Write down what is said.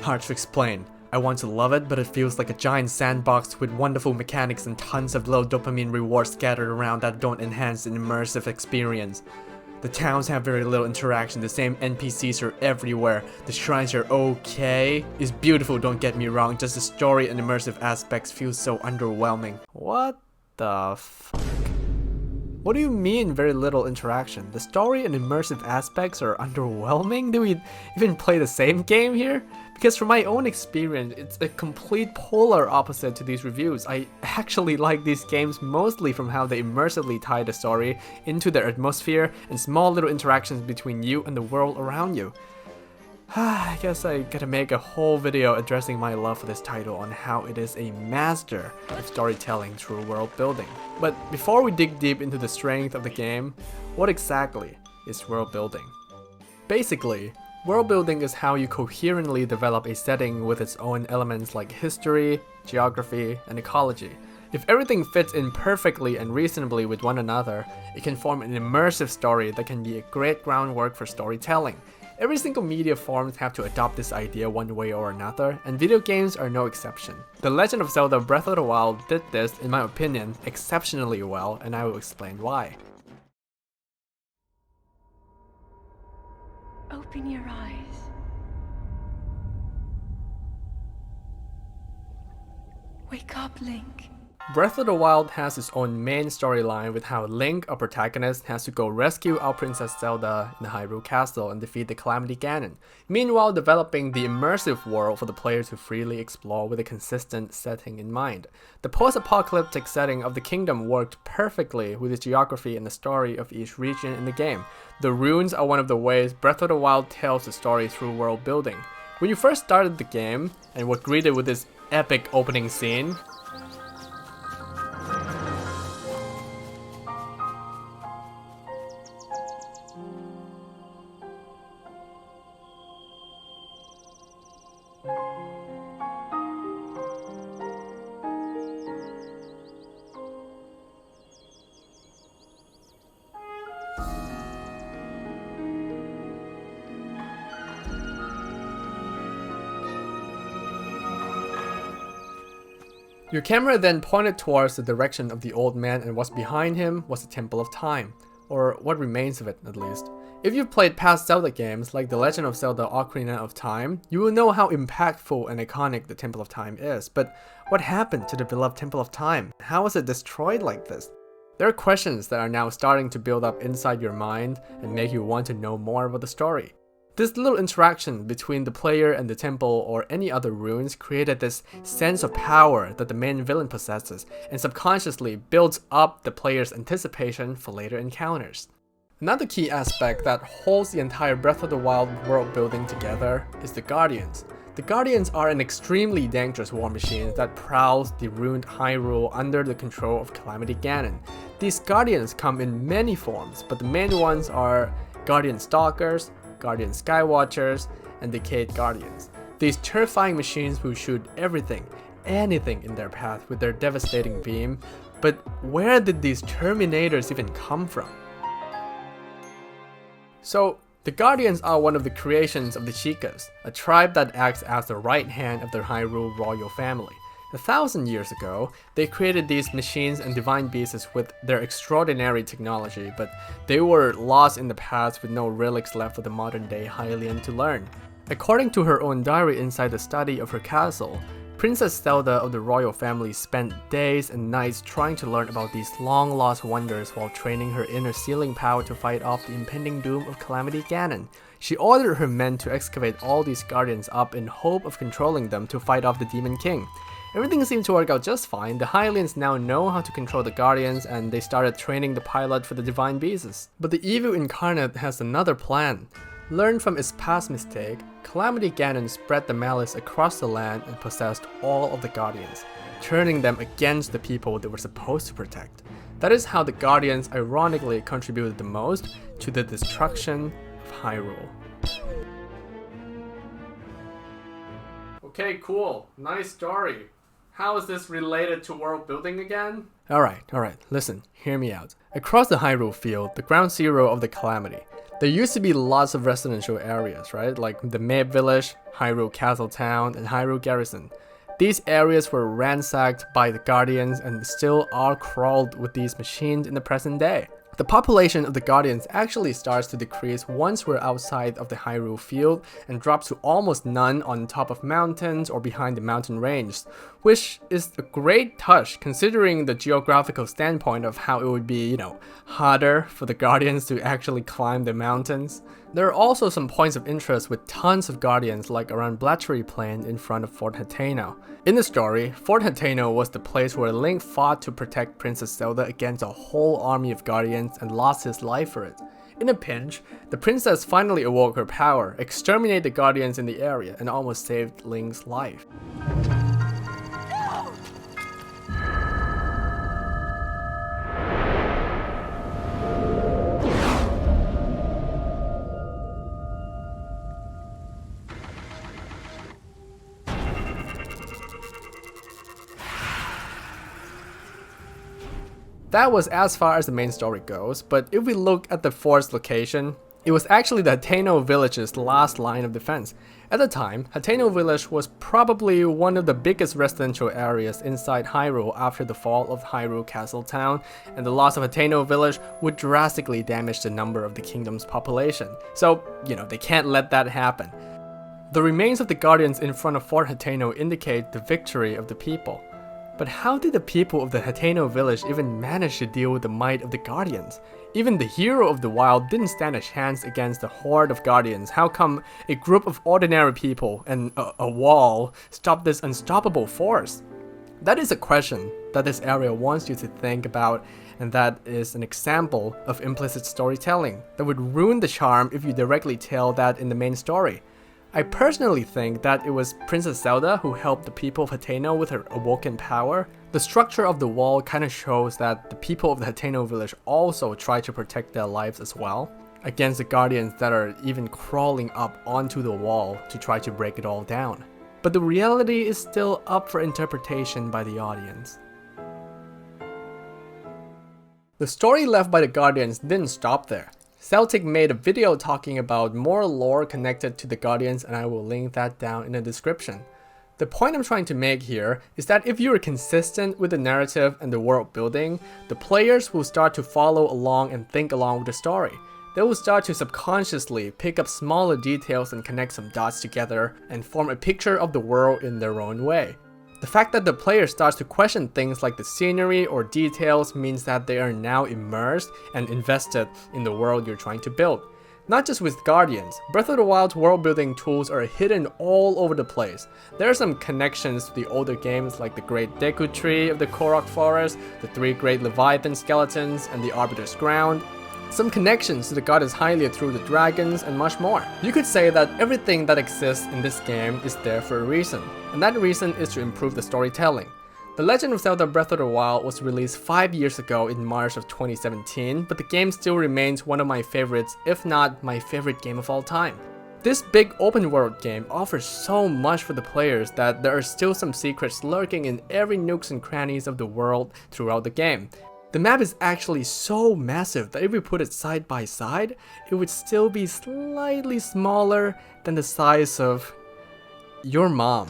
Hard to explain. I want to love it, but it feels like a giant sandbox with wonderful mechanics and tons of little dopamine rewards scattered around that don't enhance an immersive experience. The towns have very little interaction, the same NPCs are everywhere, the shrines are okay. It's beautiful, don't get me wrong, just the story and immersive aspects feel so underwhelming. What the fuck? What do you mean very little interaction? The story and immersive aspects are underwhelming? Do we even play the same game here? Because from my own experience, it's a complete polar opposite to these reviews. I actually like these games mostly from how they immersively tie the story into their atmosphere and small little interactions between you and the world around you. I guess I gotta make a whole video addressing my love for this title on how it is a master of storytelling through world building. But before we dig deep into the strength of the game, what exactly is world building? Basically, world building is how you coherently develop a setting with its own elements like history, geography, and ecology. If everything fits in perfectly and reasonably with one another, it can form an immersive story that can be a great groundwork for storytelling. Every single media forms have to adopt this idea one way or another, and video games are no exception. The Legend of Zelda Breath of the Wild did this, in my opinion, exceptionally well, and I will explain why. Open your eyes. Wake up, Link. Breath of the Wild has its own main storyline with how Link, our protagonist, has to go rescue our Princess Zelda in the Hyrule Castle and defeat the Calamity Ganon, meanwhile developing the immersive world for the player to freely explore with a consistent setting in mind. The post-apocalyptic setting of the kingdom worked perfectly with the geography and the story of each region in the game. The runes are one of the ways Breath of the Wild tells the story through world building. When you first started the game and were greeted with this epic opening scene, your camera then pointed towards the direction of the old man, and what's behind him was the Temple of Time, or what remains of it at least. If you've played past Zelda games like The Legend of Zelda Ocarina of Time, you will know how impactful and iconic the Temple of Time is, but what happened to the beloved Temple of Time? How was it destroyed like this? There are questions that are now starting to build up inside your mind and make you want to know more about the story. This little interaction between the player and the temple or any other ruins created this sense of power that the main villain possesses and subconsciously builds up the player's anticipation for later encounters. Another key aspect that holds the entire Breath of the Wild world building together is the Guardians. The Guardians are an extremely dangerous war machine that prowls the ruined Hyrule under the control of Calamity Ganon. These Guardians come in many forms, but the main ones are Guardian Stalkers, Guardian Skywatchers, and Decayed Guardians. These terrifying machines will shoot everything, anything in their path with their devastating beam, but where did these Terminators even come from? So, the Guardians are one of the creations of the Chicas, a tribe that acts as the right hand of the Hyrule royal family. 1,000 years ago, they created these machines and divine beasts with their extraordinary technology, but they were lost in the past with no relics left for the modern-day Hylian to learn. According to her own diary inside the study of her castle, Princess Zelda of the royal family spent days and nights trying to learn about these long-lost wonders while training her inner sealing power to fight off the impending doom of Calamity Ganon. She ordered her men to excavate all these guardians up in hope of controlling them to fight off the Demon King. Everything seemed to work out just fine. The Hylians now know how to control the Guardians, and they started training the pilot for the Divine Beasts. But the evil incarnate has another plan. Learned from its past mistake, Calamity Ganon spread the malice across the land and possessed all of the Guardians, turning them against the people they were supposed to protect. That is how the Guardians ironically contributed the most to the destruction of Hyrule. Okay, cool. Nice story. How is this related to world building again? Alright, listen, hear me out. Across the Hyrule field, the ground zero of the Calamity, There used to be lots of residential areas, right? Like the Maid Village, Hyrule Castle Town, and Hyrule Garrison. These areas were ransacked by the Guardians and still are crawled with these machines in the present day. The population of the Guardians actually starts to decrease once we're outside of the Hyrule field and drops to almost none on top of mountains or behind the mountain range, which is a great touch considering the geographical standpoint of how it would be, harder for the Guardians to actually climb the mountains. There are also some points of interest with tons of Guardians like around Blatchery Plain in front of Fort Hateno. In the story, Fort Hateno was the place where Link fought to protect Princess Zelda against a whole army of Guardians and lost his life for it. In a pinch, the princess finally awoke her power, exterminated the Guardians in the area, and almost saved Link's life. That was as far as the main story goes, but if we look at the fort's location, it was actually the Hateno village's last line of defense. At the time, Hateno village was probably one of the biggest residential areas inside Hyrule after the fall of Hyrule Castle Town, and the loss of Hateno village would drastically damage the number of the kingdom's population. So, they can't let that happen. The remains of the Guardians in front of Fort Hateno indicate the victory of the people. But how did the people of the Hateno village even manage to deal with the might of the Guardians? Even the hero of the wild didn't stand a chance against the horde of Guardians. How come a group of ordinary people and a wall stopped this unstoppable force? That is a question that this area wants you to think about, and that is an example of implicit storytelling that would ruin the charm if you directly tell that in the main story. I personally think that it was Princess Zelda who helped the people of Hateno with her awoken power. The structure of the wall kinda shows that the people of the Hateno village also try to protect their lives as well, against the Guardians that are even crawling up onto the wall to try to break it all down. But the reality is still up for interpretation by the audience. The story left by the Guardians didn't stop there. Celtic made a video talking about more lore connected to the Guardians, and I will link that down in the description. The point I'm trying to make here is that if you are consistent with the narrative and the world building, the players will start to follow along and think along with the story. They will start to subconsciously pick up smaller details and connect some dots together and form a picture of the world in their own way. The fact that the player starts to question things like the scenery or details means that they are now immersed and invested in the world you're trying to build. Not just with Guardians, Breath of the Wild's world building tools are hidden all over the place. There are some connections to the older games like the Great Deku Tree of the Korok Forest, the 3 Great Leviathan Skeletons, and the Arbiter's Ground. Some connections to the goddess Hylia through the dragons, and much more. You could say that everything that exists in this game is there for a reason, and that reason is to improve the storytelling. The Legend of Zelda Breath of the Wild was released 5 years ago in March of 2017, but the game still remains one of my favorites, if not my favorite game of all time. This big open world game offers so much for the players that there are still some secrets lurking in every nooks and crannies of the world throughout the game. The map is actually so massive that if we put it side by side, it would still be slightly smaller than the size of your mom.